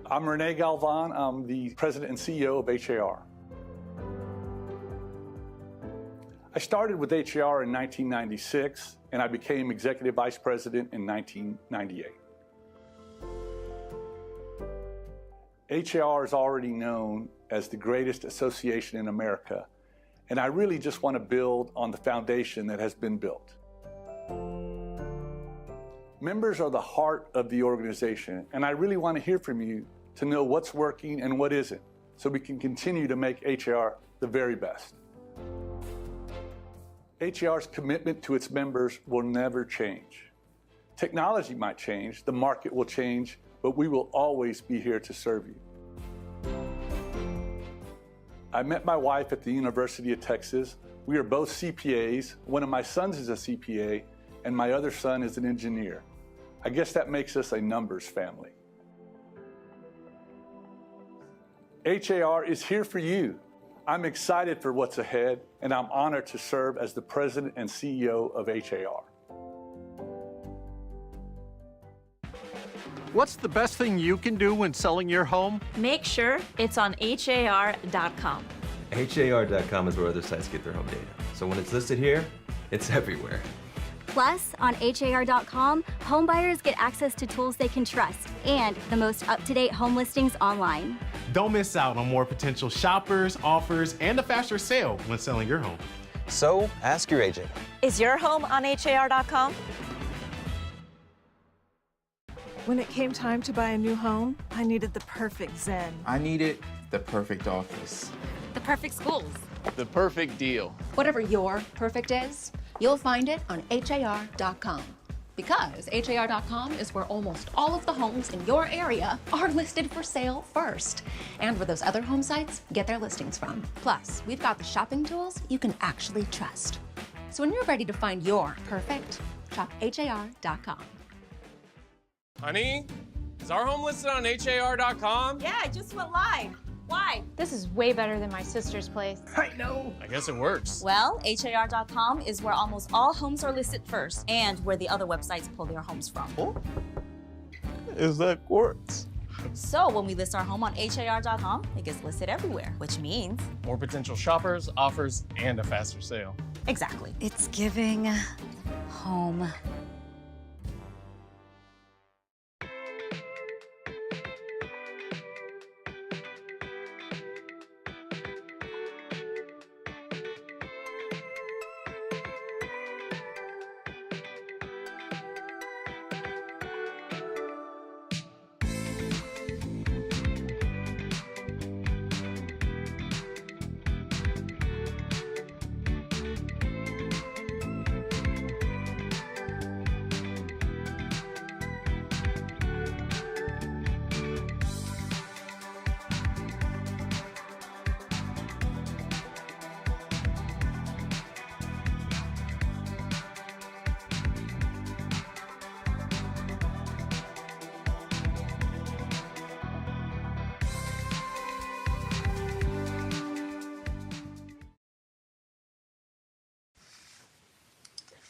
I'm Rene Galvan. I'm the president and CEO of HAR. I started with HAR in 1996, and I became executive vice president in 1998. HAR is already known as the greatest association in America, and I really just want to build on the foundation that has been built. Members are the heart of the organization, and I really want to hear from you to know what's working and what isn't, so we can continue to make HAR the very best. HAR's commitment to its members will never change. Technology might change, the market will change, but we will always be here to serve you. I met my wife at the University of Texas. We are both CPAs. One of my sons is a CPA, and my other son is an engineer. I guess that makes us a numbers family. HAR is here for you. I'm excited for what's ahead, and I'm honored to serve as the president and CEO of HAR. What's the best thing you can do when selling your home? Make sure it's on HAR.com. HAR.com is where other sites get their home data. So when it's listed here, it's everywhere. Plus, on HAR.com, homebuyers get access to tools they can trust and the most up-to-date home listings online. Don't miss out on more potential shoppers, offers, and a faster sale when selling your home. So, ask your agent. Is your home on HAR.com? When it came time to buy a new home, I needed the perfect Zen. I needed the perfect office. The perfect schools. The perfect deal. Whatever your perfect is, you'll find it on HAR.com. Because HAR.com is where almost all of the homes in your area are listed for sale first, and where those other home sites get their listings from. Plus, we've got the shopping tools you can actually trust. So when you're ready to find your perfect, shop HAR.com. Honey, is our home listed on HAR.com? Yeah, I just went live. Why? This is way better than my sister's place. I know. I guess it works. Well, HAR.com is where almost all homes are listed first and where the other websites pull their homes from. Oh, is that quartz? So when we list our home on HAR.com, it gets listed everywhere, which means more potential shoppers, offers, and a faster sale. Exactly. It's giving home.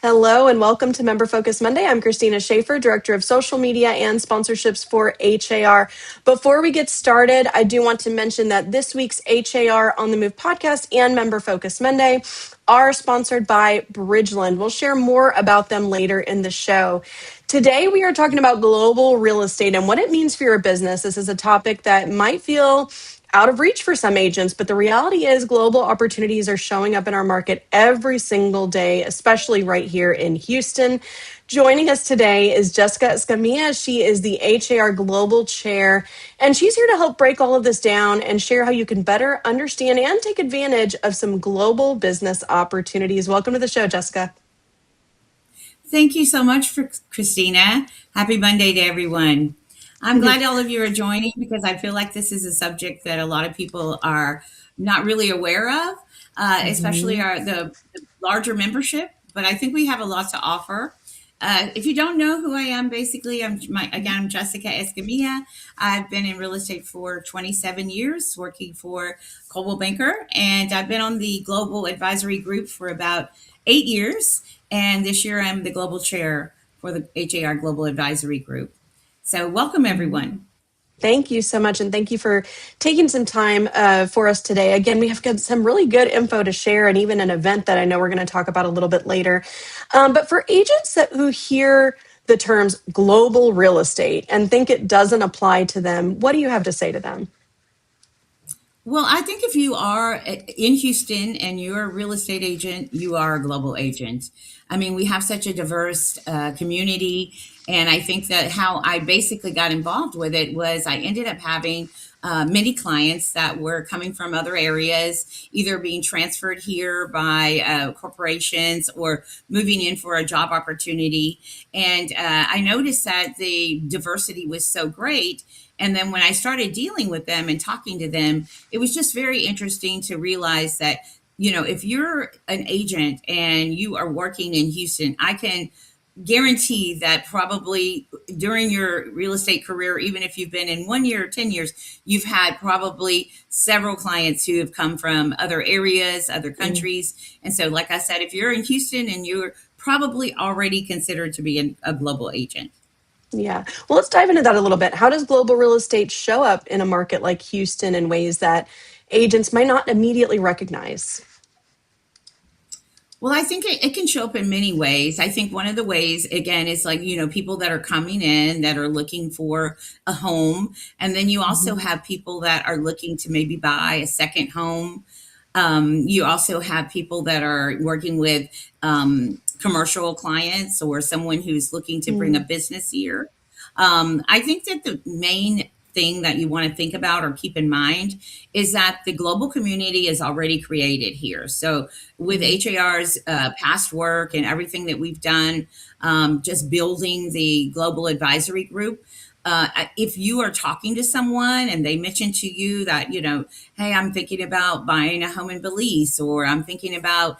Hello and welcome to Member Focus Monday. I'm Christina Schaefer, Director of Social Media and Sponsorships for HAR. Before we get started, I do want to mention that this week's HAR On the Move podcast and Member Focus Monday are sponsored by Bridgeland. We'll share more about them later in the show. Today, we are talking about global real estate and what it means for your business. This is a topic that might feel out of reach for some agents, but the reality is global opportunities are showing up in our market every single day, especially right here in Houston. Joining us today is Jessica Escamilla. She is the HAR Global Chair, and she's here to help break all of this down and share how you can better understand and take advantage of some global business opportunities. Welcome to the show, Jessica. Thank you so much, Christina. Happy Monday to everyone. I'm glad all of you are joining because I feel like this is a subject that a lot of people are not really aware of, especially the larger membership. But I think we have a lot to offer. If you don't know who I am, basically, I'm Jessica Escamilla. I've been in real estate for 27 years, working for Coldwell Banker, and I've been on the Global Advisory Group for about 8 years. And this year, I'm the Global Chair for the HAR Global Advisory Group. So welcome, everyone. Thank you so much. And thank you for taking some time for us today. Again, we have got some really good info to share and even an event that I know we're going to talk about a little bit later. But for agents who hear the terms global real estate and think it doesn't apply to them, what do you have to say to them? Well, I think if you are in Houston and you're a real estate agent, you are a global agent. I mean, we have such a diverse community. And I think that how I basically got involved with it was I ended up having many clients that were coming from other areas, either being transferred here by corporations or moving in for a job opportunity. And I noticed that the diversity was so great. And then when I started dealing with them and talking to them, it was just very interesting to realize that, if you're an agent and you are working in Houston, I can guarantee that probably during your real estate career, even if you've been in 1 year or 10 years, you've had probably several clients who have come from other areas, other countries. And so, like I said, if you're in Houston and you're probably already considered to be a global agent. Yeah. Well, let's dive into that a little bit. How does global real estate show up in a market like Houston in ways that agents might not immediately recognize? Well, I think it can show up in many ways. I think one of the ways, again, is like, people that are coming in that are looking for a home. And then you also have people that are looking to maybe buy a second home. You also have people that are working with commercial clients or someone who's looking to bring a business here. I think that the main thing that you want to think about or keep in mind is that the global community is already created here. So with HAR's past work and everything that we've done, just building the global advisory group, if you are talking to someone and they mention to you that, hey, I'm thinking about buying a home in Belize, or I'm thinking about,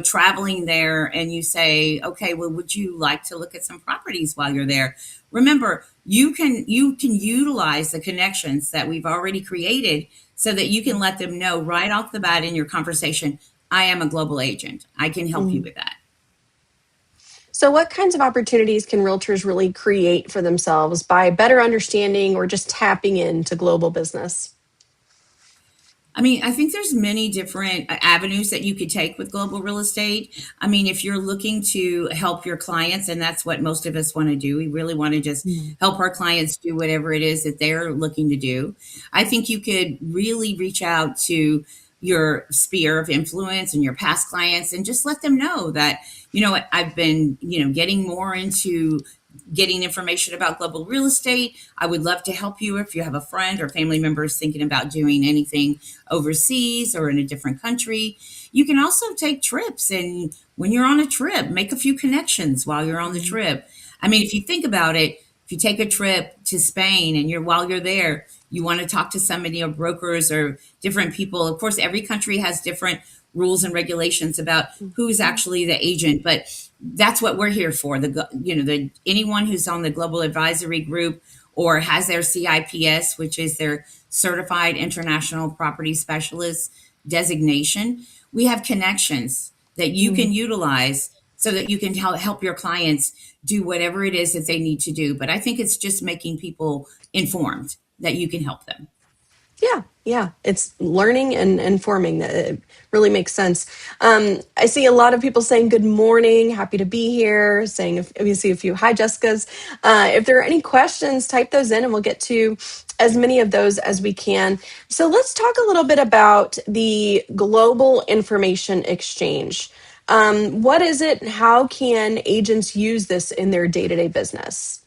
traveling there, and you say, okay, well, would you like to look at some properties while you're there? Remember, you can utilize the connections that we've already created so that you can let them know right off the bat in your conversation, I am a global agent. I can help you with that. So, what kinds of opportunities can realtors really create for themselves by better understanding or just tapping into global business? I mean, I think there's many different avenues that you could take with global real estate. I mean, if you're looking to help your clients, and that's what most of us want to do, we really want to just help our clients do whatever it is that they're looking to do. I think you could really reach out to your sphere of influence and your past clients and just let them know that, I've been, getting more into getting information about global real estate. I would love to help you if you have a friend or family members thinking about doing anything overseas or in a different country. You can also take trips, and when you're on a trip, make a few connections while you're on the trip. I mean, if you think about it, if you take a trip to Spain and while you're there, you want to talk to somebody or brokers or different people. Of course, every country has different rules and regulations about who is actually the agent, but that's what we're here for. Anyone who's on the global advisory group or has their CIPS, which is their Certified International Property Specialist designation, we have connections that you can utilize so that you can help your clients do whatever it is that they need to do. But I think it's just making people informed that you can help them. Yeah. It's learning and informing that it really makes sense. I see a lot of people saying good morning, happy to be here, saying if we see a few hi Jessica's. If there are any questions, type those in and we'll get to as many of those as we can. So let's talk a little bit about the Global Information Exchange. What is it and how can agents use this in their day-to-day business?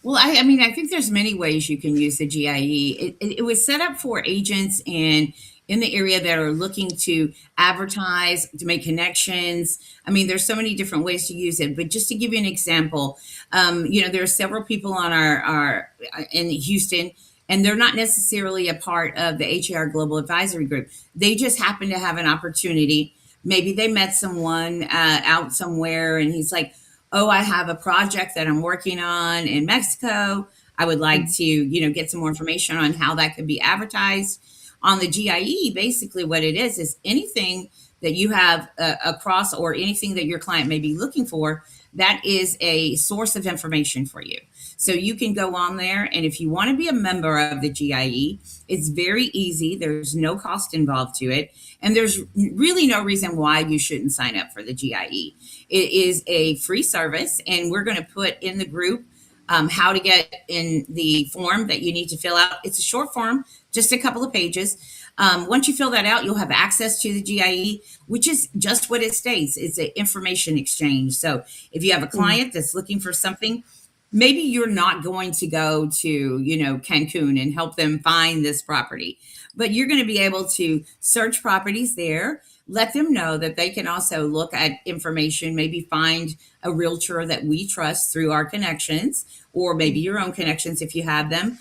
Well, I think there's many ways you can use the GIE. It was set up for agents in the area that are looking to advertise, to make connections. I mean, there's so many different ways to use it. But just to give you an example, there are several people on our in Houston, and they're not necessarily a part of the HAR Global Advisory Group. They just happen to have an opportunity. Maybe they met someone out somewhere, and he's like, oh, I have a project that I'm working on in Mexico. I would like to, get some more information on how that could be advertised. On the GIE, basically what it is anything that you have across or anything that your client may be looking for, that is a source of information for you. So you can go on there, and if you want to be a member of the GIE, it's very easy. There's no cost involved to it, and there's really no reason why you shouldn't sign up for the GIE. It is a free service, and we're going to put in the group how to get in the form that you need to fill out. It's a short form, just a couple of pages. Once you fill that out, you'll have access to the GIE, which is just what it states. It's an information exchange. So if you have a client that's looking for something, maybe you're not going to go to, Cancun and help them find this property, but you're going to be able to search properties there, let them know that they can also look at information, maybe find a realtor that we trust through our connections, or maybe your own connections if you have them.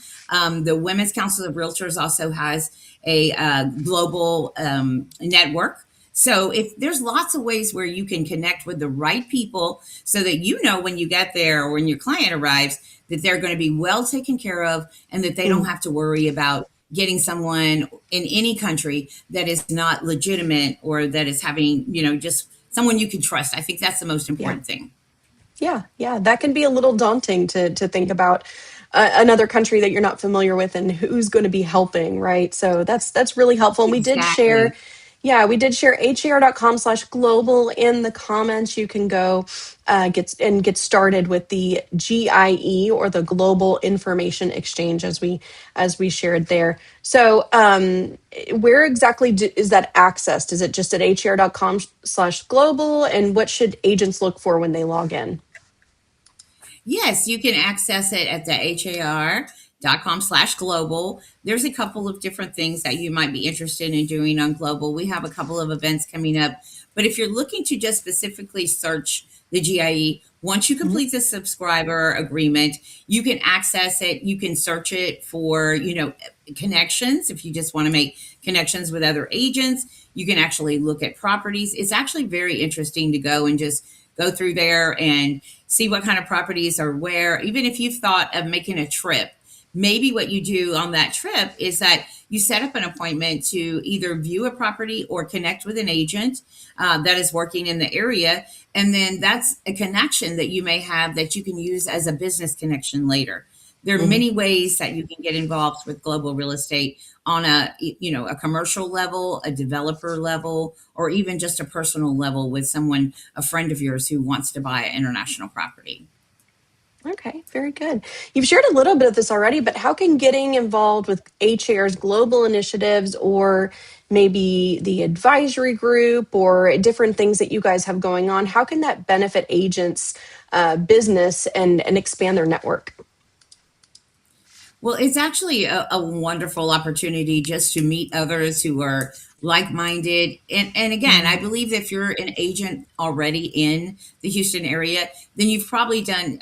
The Women's Council of Realtors also has a global network. So if there's lots of ways where you can connect with the right people so that when you get there or when your client arrives that they're going to be well taken care of and that they don't have to worry about getting someone in any country that is not legitimate or that is having, just someone you can trust. I think that's the most important thing. Yeah, that can be a little daunting to think about another country that you're not familiar with and who's going to be helping, right? So that's really helpful. And we did share har.com/global in the comments. You can go get started with the GIE, or the Global Information Exchange, as we shared there. So where exactly is that accessed? Is it just at har.com/global? And what should agents look for when they log in? Yes, you can access it at the har.com/global. There's a couple of different things that you might be interested in doing on global. We have a couple of events coming up, but if you're looking to just specifically search the GIE, once you complete the subscriber agreement, you can access it. You can search it for, connections. If you just want to make connections with other agents, you can actually look at properties. It's actually very interesting to go and just go through there and see what kind of properties are where. Even if you've thought of making a trip, maybe what you do on that trip is that you set up an appointment to either view a property or connect with an agent that is working in the area. And then that's a connection that you may have that you can use as a business connection later. There are many ways that you can get involved with global real estate on a commercial level, a developer level, or even just a personal level with someone, a friend of yours who wants to buy an international property. Okay, very good. You've shared a little bit of this already, but how can getting involved with HAR's global initiatives, or maybe the advisory group, or different things that you guys have going on, how can that benefit agents' business and expand their network? Well, it's actually a wonderful opportunity just to meet others who are like-minded. And again, I believe if you're an agent already in the Houston area, then you've probably done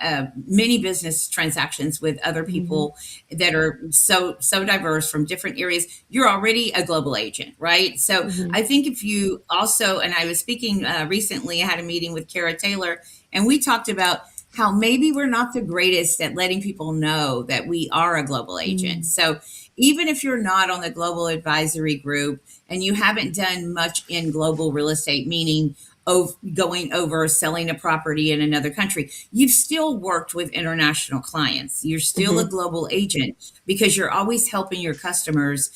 many business transactions with other people that are so diverse from different areas. You're already a global agent, right? So I think if you also, and I was speaking recently, I had a meeting with Kara Taylor, and we talked about how maybe we're not the greatest at letting people know that we are a global agent. So even if you're not on the global advisory group and you haven't done much in global real estate, meaning going over selling a property in another country, you've still worked with international clients. You're still a global agent because you're always helping your customers,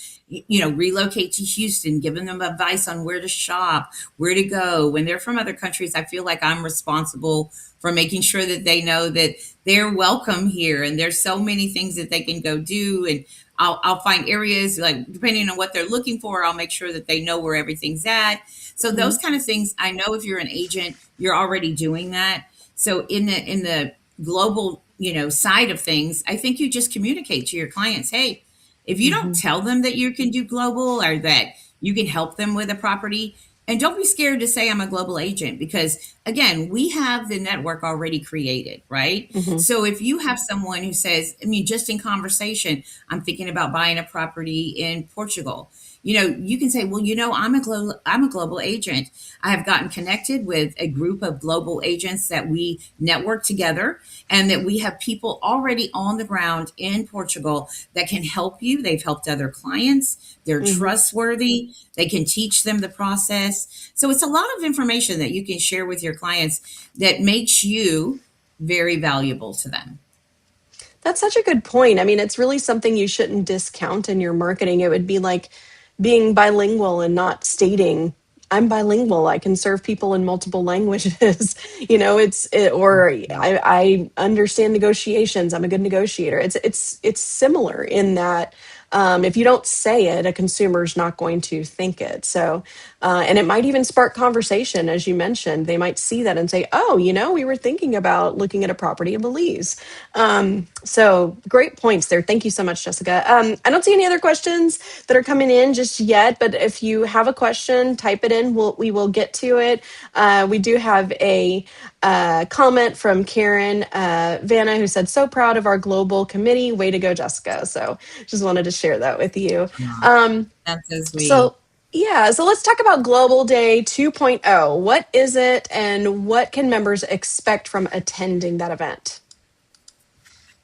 relocate to Houston, giving them advice on where to shop, where to go. When they're from other countries, I feel like I'm responsible for making sure that they know that they're welcome here. And there's so many things that they can go do. And I'll find areas, like depending on what they're looking for, I'll make sure that they know where everything's at. So those kind of things, I know if you're an agent, you're already doing that. So in the global, side of things, I think you just communicate to your clients, hey, if you don't tell them that you can do global or that you can help them with a property, and don't be scared to say I'm a global agent, because again, we have the network already created, right? So if you have someone who says, just in conversation, I'm thinking about buying a property in Portugal, you can say, well, I'm a global agent. I have gotten connected with a group of global agents that we network together, and that we have people already on the ground in Portugal that can help you. They've helped other clients. They're trustworthy. They can teach them the process. So it's a lot of information that you can share with your clients that makes you very valuable to them. That's such a good point. I mean, it's really something you shouldn't discount in your marketing. It would be like being bilingual and not stating, I'm bilingual. I can serve people in multiple languages. Or I understand negotiations. I'm a good negotiator. It's similar in that if you don't say it, a consumer's not going to think it. So, and it might even spark conversation, as you mentioned. They might see that and say, "Oh, we were thinking about looking at a property in Belize." So great points there. Thank you so much, Jessica. I don't see any other questions that are coming in just yet, but if you have a question, type it in. We will get to it. We do have a comment from Karen Vanna, who said, "So proud of our global committee. Way to go, Jessica." So just wanted to share that with you. That's so sweet. So let's talk about Global Day 2.0. What is it, and what can members expect from attending that event?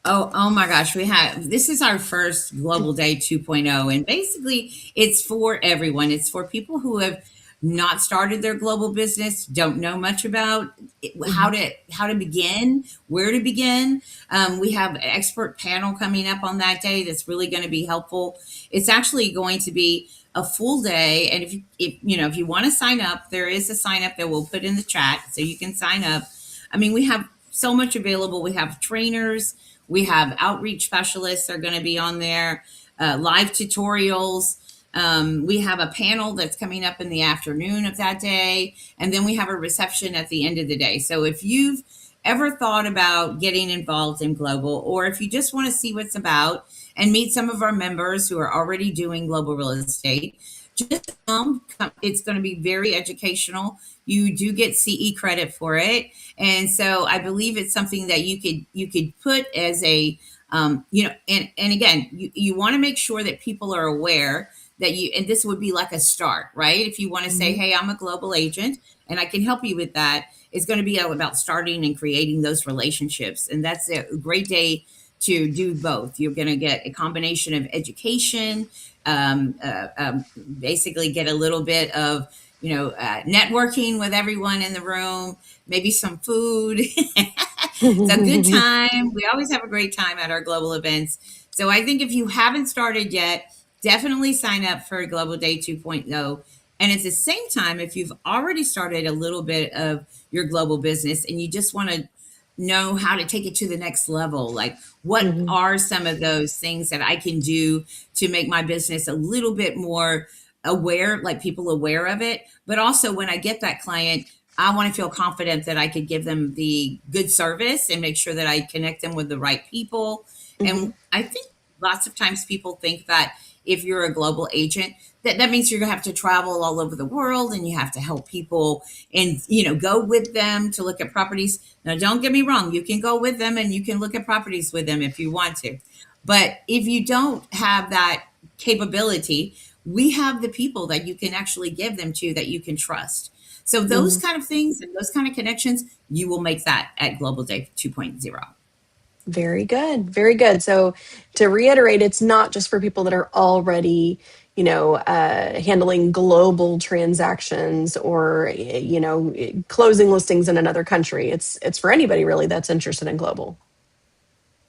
Oh my gosh. This is our first Global Day 2.0. And basically it's for everyone. It's for people who have not started their global business, don't know much about how to begin, where to begin. We have an expert panel coming up on that day that's really going to be helpful. It's actually going to be a full day. And if you want to sign up, there is a sign up that we'll put in the chat so you can sign up. I mean, we have so much available. We have trainers, we have outreach specialists are going to be on there, live tutorials. We have a panel that's coming up in the afternoon of that day. And then we have a reception at the end of the day. So if you've ever thought about getting involved in global, or if you just want to see what's about and meet some of our members who are already doing global real estate, just come. It's going to be very educational. You do get CE credit for it. And so I believe it's something that you could put as a, and again, you want to make sure that people are aware that and this would be like a start, right? If you want to say, hey, I'm a global agent and I can help you with that, it's going to be about starting and creating those relationships. And that's a great day to do both. You're going to get a combination of education, basically get a little bit of, networking with everyone in the room, maybe some food. It's a good time. We always have a great time at our global events. So I think if you haven't started yet, definitely sign up for Global Day 2.0. And at the same time, if you've already started a little bit of your global business and you just want to know how to take it to the next level, like what are some of those things that I can do to make my business a little bit more aware, like people aware of it. But also when I get that client, I want to feel confident that I could give them the good service and make sure that I connect them with the right people. And I think lots of times people think that if you're a global agent, that means you're going to have to travel all over the world and you have to help people and, go with them to look at properties. Now, don't get me wrong. You can go with them and you can look at properties with them if you want to. But if you don't have that capability, we have the people that you can actually give them to that you can trust. So those kind of things and those kind of connections, you will make that at Global Day 2.0. Very good. Very good. So to reiterate, it's not just for people that are already, handling global transactions or, closing listings in another country. It's for anybody really that's interested in global.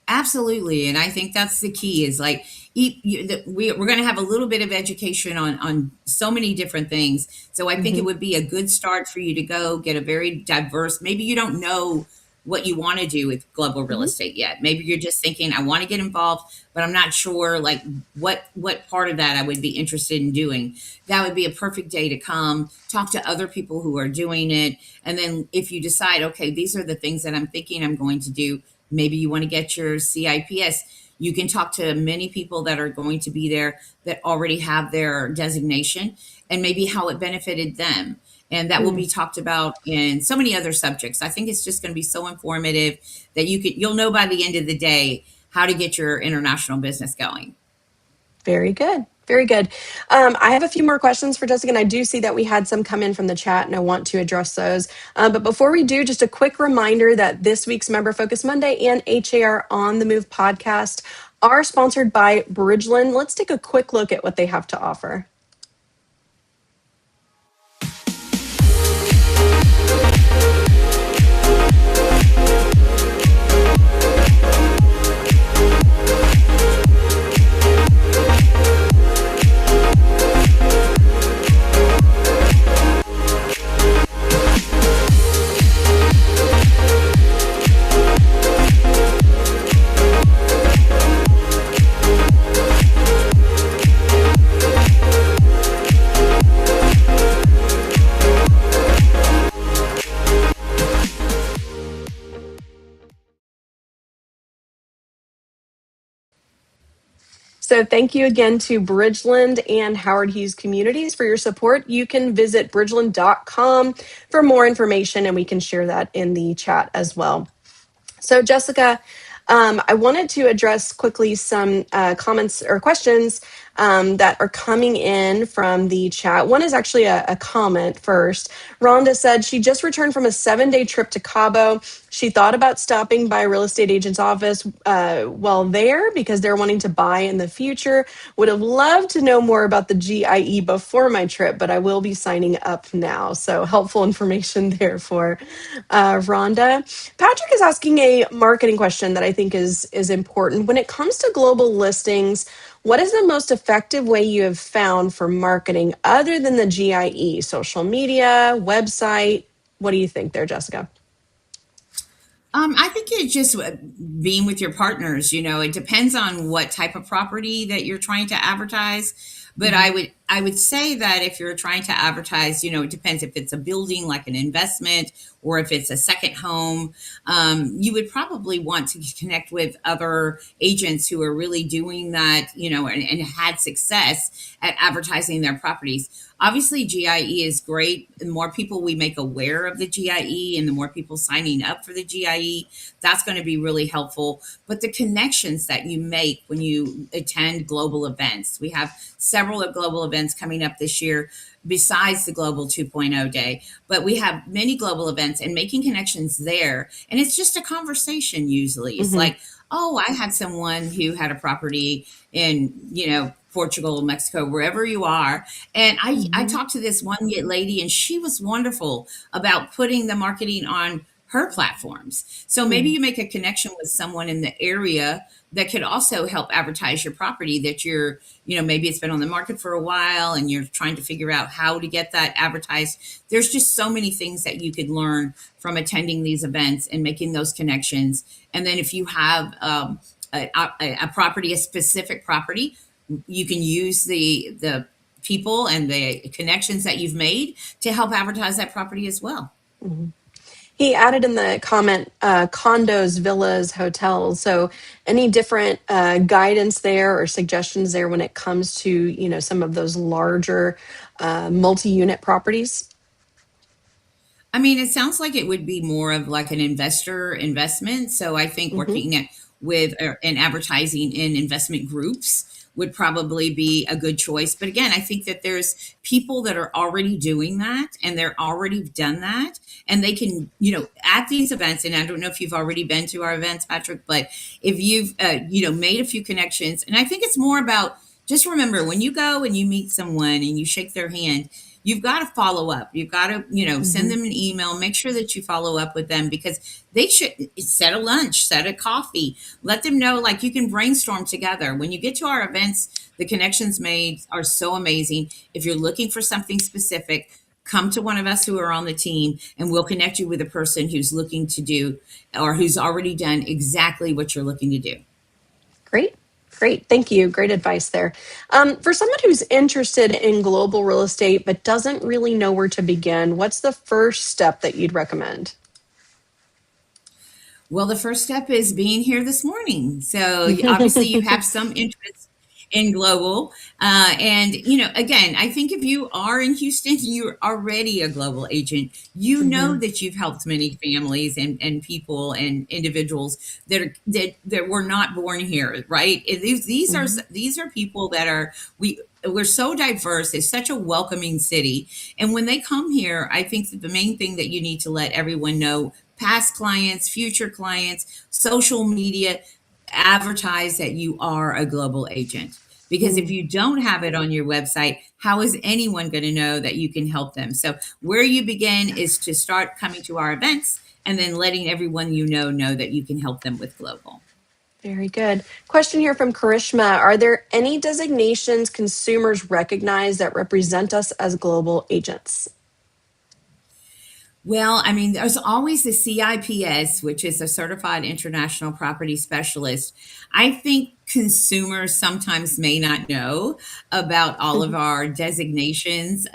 Absolutely. And I think that's the key is like, we're going to have a little bit of education on so many different things. So I think it would be a good start for you to go get a very diverse, maybe you don't know what you want to do with global real estate yet. Maybe you're just thinking, I want to get involved, but I'm not sure like what part of that I would be interested in doing. That would be a perfect day to come talk to other people who are doing it. And then if you decide, okay, these are the things that I'm thinking I'm going to do, maybe you want to get your CIPS. You can talk to many people that are going to be there that already have their designation and maybe how it benefited them. And that will be talked about in so many other subjects. I think it's just going to be so informative that you'll know by the end of the day how to get your international business going. Very good. Very good. I have a few more questions for Jessica, and I do see that we had some come in from the chat, and I want to address those. But before we do, just a quick reminder that this week's Member Focus Monday and HAR On the Move podcast are sponsored by Bridgeland. Let's take a quick look at what they have to offer. So thank you again to Bridgeland and Howard Hughes Communities for your support. You can visit bridgeland.com for more information, and we can share that in the chat as well. So Jessica, I wanted to address quickly some comments or questions that are coming in from the chat. One is actually a comment first. Rhonda said she just returned from a 7-day trip to Cabo. She thought about stopping by a real estate agent's office while there because they're wanting to buy in the future. Would have loved to know more about the GIE before my trip, but I will be signing up now. So helpful information there for Rhonda. Patrick is asking a marketing question that I think is important. When it comes to global listings, what is the most effective way you have found for marketing other than the GIE? Social media, website? What do you think there, Jessica? I think it's just being with your partners. It depends on what type of property that you're trying to advertise. But I would say that if you're trying to advertise, it depends if it's a building like an investment or if it's a second home. You would probably want to connect with other agents who are really doing that, and had success at advertising their properties. Obviously, GIE is great. The more people we make aware of the GIE and the more people signing up for the GIE, that's going to be really helpful. But the connections that you make when you attend global events, we have several global events coming up this year besides the Global 2.0 Day, but we have many global events and making connections there. And it's just a conversation usually. It's like, oh, I had someone who had a property in, Portugal, Mexico, wherever you are. And I talked to this one lady and she was wonderful about putting the marketing on her platforms. So maybe you make a connection with someone in the area that could also help advertise your property that you're, maybe it's been on the market for a while and you're trying to figure out how to get that advertised. There's just so many things that you could learn from attending these events and making those connections. And then if you have a property, a specific property, you can use the people and the connections that you've made to help advertise that property as well. He added in the comment, condos, villas, hotels. So any different guidance there or suggestions there when it comes to, some of those larger multi-unit properties? I mean, it sounds like it would be more of like an investor investment. So I think working with and advertising in investment groups would probably be a good choice. But again, I think that there's people that are already doing that and they're already done that. And they can, at these events, and I don't know if you've already been to our events, Patrick, but if you've, made a few connections, and I think it's more about, just remember when you go and you meet someone and you shake their hand, you've got to follow up. You've got to, send them an email, make sure that you follow up with them because they should set a lunch, set a coffee, let them know, like you can brainstorm together. When you get to our events, the connections made are so amazing. If you're looking for something specific, come to one of us who are on the team and we'll connect you with a person who's looking to do or who's already done exactly what you're looking to do. Great. Thank you. Great advice there. For someone who's interested in global real estate but doesn't really know where to begin, what's the first step that you'd recommend? Well, the first step is being here this morning. So obviously you have some interest in global. And, again, I think if you are in Houston, you're already a global agent. You know that you've helped many families and people and individuals that were not born here, right? These are people that are we're so diverse. It's such a welcoming city. And when they come here, I think that the main thing that you need to let everyone know, past clients, future clients, social media, advertise that you are a global agent. Because if you don't have it on your website, how is anyone going to know that you can help them? So where you begin is to start coming to our events and then letting everyone know that you can help them with global. Very good. Question here from Karishma. Are there any designations consumers recognize that represent us as global agents? Well, I mean, there's always the CIPS, which is a Certified International Property Specialist. I think consumers sometimes may not know about all of our designations.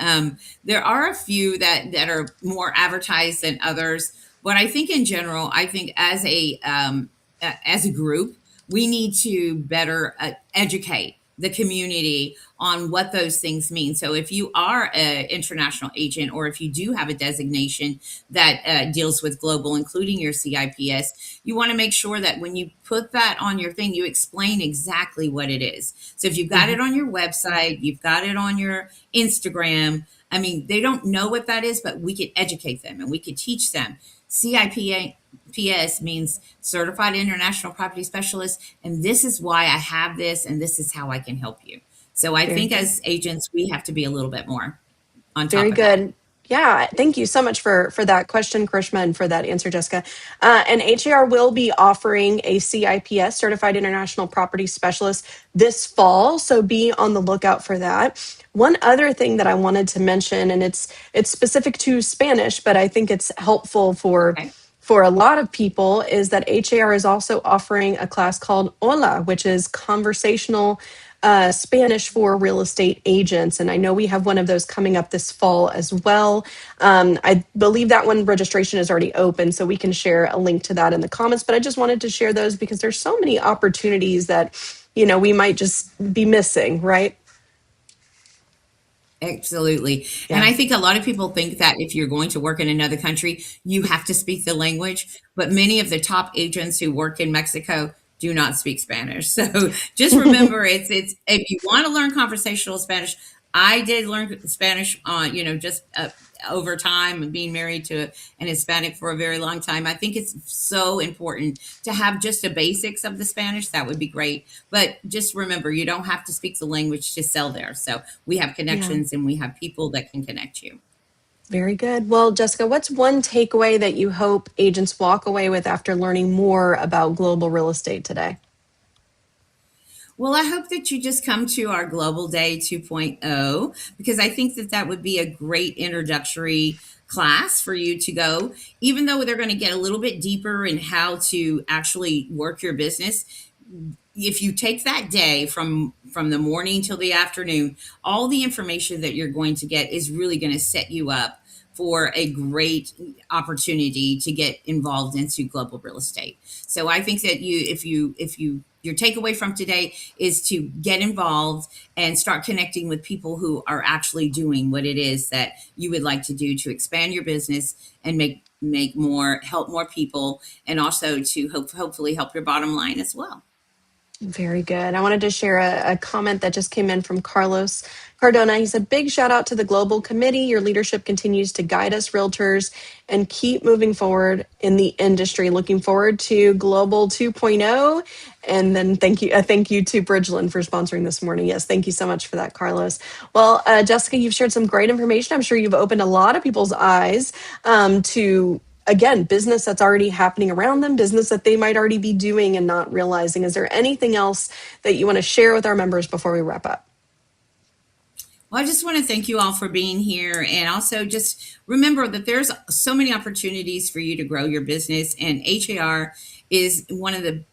There are a few that are more advertised than others, but I think in general, I think as a group, we need to better educate the community on what those things mean. So if you are an international agent, or if you do have a designation that deals with global, including your CIPS, you want to make sure that when you put that on your thing, you explain exactly what it is. So if you've got it on your website, you've got it on your Instagram, I mean, they don't know what that is, but we could educate them and we could teach them. CIPS means Certified International Property Specialist, and this is why I have this, and this is how I can help you. So I think as agents, we have to be a little bit more on top Very of that. good. Yeah, thank you so much for that question, Karishma, and for that answer, Jessica. And HAR will be offering a CIPS, Certified International Property Specialist, this fall, so be on the lookout for that. One other thing that I wanted to mention, and it's specific to Spanish, but I think it's helpful for a lot of people, is that HAR is also offering a class called Hola, which is conversational Spanish for real estate agents. And I know we have one of those coming up this fall as well. I believe that one registration is already open, so we can share a link to that in the comments. But I just wanted to share those because there's so many opportunities that, we might just be missing, right? Absolutely. Yeah. And I think a lot of people think that if you're going to work in another country, you have to speak the language. But many of the top agents who work in Mexico do not speak Spanish. So just remember, it's if you want to learn conversational Spanish, I did learn Spanish just over time and being married to an Hispanic for a very long time. I think it's so important to have just the basics of the Spanish. That would be great. But just remember, you don't have to speak the language to sell there. So we have connections and we have people that can connect you. Very good. Well, Jessica, what's one takeaway that you hope agents walk away with after learning more about global real estate today? Well, I hope that you just come to our Global Day 2.0, because I think that would be a great introductory class for you to go, even though they're going to get a little bit deeper in how to actually work your business. If you take that day from the morning till the afternoon, all the information that you're going to get is really going to set you up for a great opportunity to get involved into global real estate. So I think that if your takeaway from today is to get involved and start connecting with people who are actually doing what it is that you would like to do to expand your business and help more people, and also to hopefully help your bottom line as well. Very good. I wanted to share a comment that just came in from Carlos Cardona. He said, big shout out to the Global Committee. Your leadership continues to guide us realtors and keep moving forward in the industry. Looking forward to Global 2.0. And then thank you to Bridgeland for sponsoring this morning. Yes, thank you so much for that, Carlos. Well, Jessica, you've shared some great information. I'm sure you've opened a lot of people's eyes to again, business that's already happening around them, business that they might already be doing and not realizing. Is there anything else that you want to share with our members before we wrap up? Well, I just want to thank you all for being here. And also just remember that there's so many opportunities for you to grow your business. And HAR is one of the,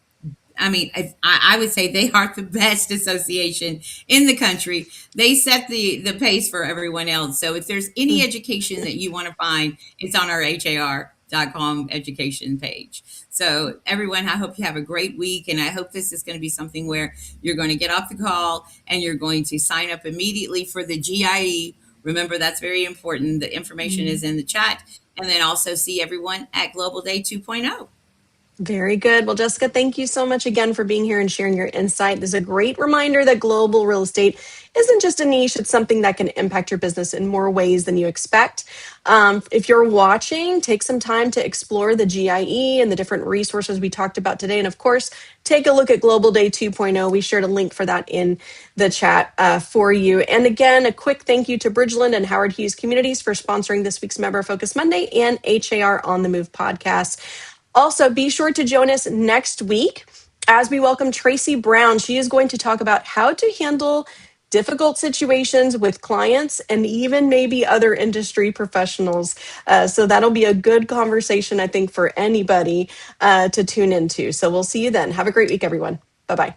I would say they are the best association in the country. They set the pace for everyone else. So if there's any education that you want to find, it's on our HAR.com education page. So everyone, I hope you have a great week, and I hope this is going to be something where you're going to get off the call and you're going to sign up immediately for the GIE. Remember, that's very important. The information is in the chat, and then also see everyone at Global Day 2.0. Very good. Well, Jessica, thank you so much again for being here and sharing your insight. This is a great reminder that global real estate isn't just a niche, it's something that can impact your business in more ways than you expect. If you're watching, take some time to explore the GIE and the different resources we talked about today. And of course, take a look at Global Day 2.0. We shared a link for that in the chat for you. And again, a quick thank you to Bridgeland and Howard Hughes Communities for sponsoring this week's Member Focus Monday and HAR On the Move podcast. Also, be sure to join us next week as we welcome Tracy Brown. She is going to talk about how to handle difficult situations with clients and even maybe other industry professionals. So that'll be a good conversation, I think, for anybody to tune into. So we'll see you then. Have a great week, everyone. Bye-bye.